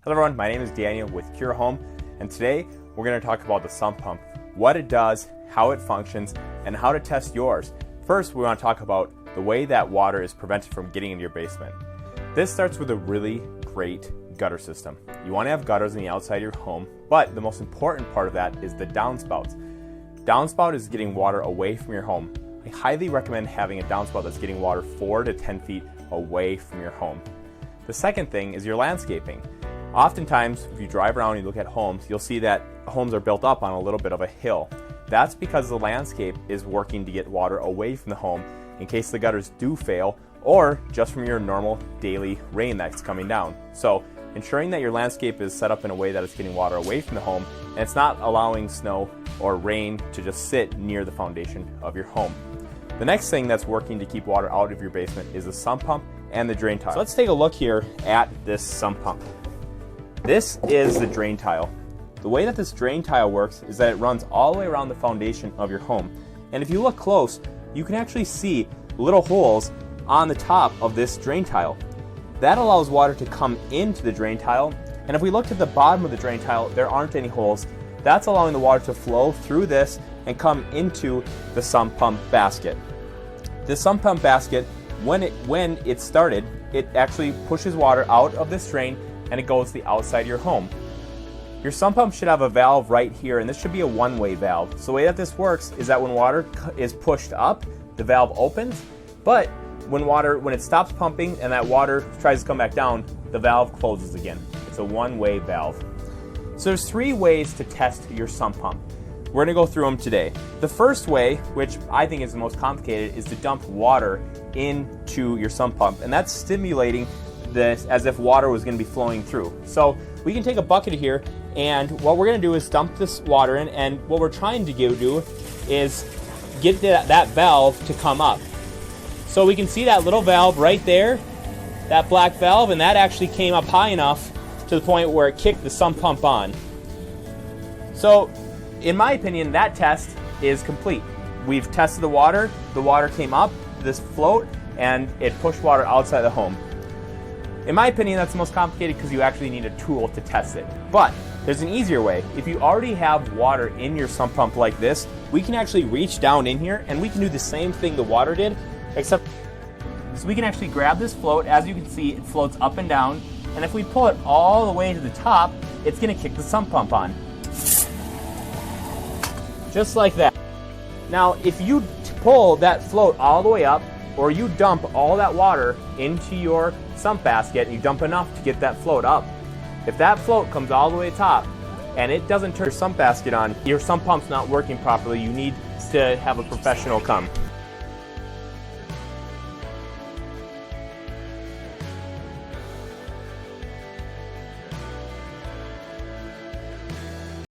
Hello everyone, my name is Daniel with Kura Home, and today we're going to talk about the sump pump, what it does, how it functions, and how to test yours. First, we want to talk about the way that water is prevented from getting into your basement. This starts with a really great gutter system. You want to have gutters on the outside of your home, but the most important part of that is the downspouts. Downspout is getting water away from your home. I highly recommend having a downspout that's getting water 4 to 10 feet away from your home. The second thing is your landscaping. Oftentimes, if you drive around and you look at homes, you'll see that homes are built up on a little bit of a hill. That's because the landscape is working to get water away from the home in case the gutters do fail, or just from your normal daily rain that's coming down. So, ensuring that your landscape is set up in a way that it's getting water away from the home, and it's not allowing snow or rain to just sit near the foundation of your home. The next thing that's working to keep water out of your basement is the sump pump and the drain tile. So let's take a look here at this sump pump. This is the drain tile. The way that this drain tile works is that it runs all the way around the foundation of your home. And if you look close, you can actually see little holes on the top of this drain tile. That allows water to come into the drain tile. And if we look at the bottom of the drain tile, there aren't any holes. That's allowing the water to flow through this and come into the sump pump basket. The sump pump basket, when it started, it actually pushes water out of this drain and it goes to the outside of your home. Your sump pump should have a valve right here, and this should be a one-way valve. So the way that this works is that when water is pushed up, the valve opens, but when it stops pumping and that water tries to come back down, the valve closes again. It's a one-way valve. So there's 3 ways to test your sump pump. We're going to go through them today. The first way, which I think is the most complicated, is to dump water into your sump pump, and that's stimulating this as if water was going to be flowing through. So we can take a bucket here, and what we're going to do is dump this water in, and what we're trying to do is get that valve to come up. So we can see that little valve right there, that black valve, and that actually came up high enough to the point where it kicked the sump pump on. So in my opinion, that test is complete. We've tested the water came up this float, and it pushed water outside the home. In my opinion, that's the most complicated because you actually need a tool to test it. But there's an easier way. If you already have water in your sump pump like this, we can actually reach down in here and we can do the same thing the water did, except so we can actually grab this float. As you can see, it floats up and down, and if we pull it all the way to the top, it's going to kick the sump pump on. Just like that. Now, if you pull that float all the way up, or you dump all that water into your sump basket, and you dump enough to get that float up, if that float comes all the way to the top and it doesn't turn your sump basket on, your sump pump's not working properly. You need to have a professional come.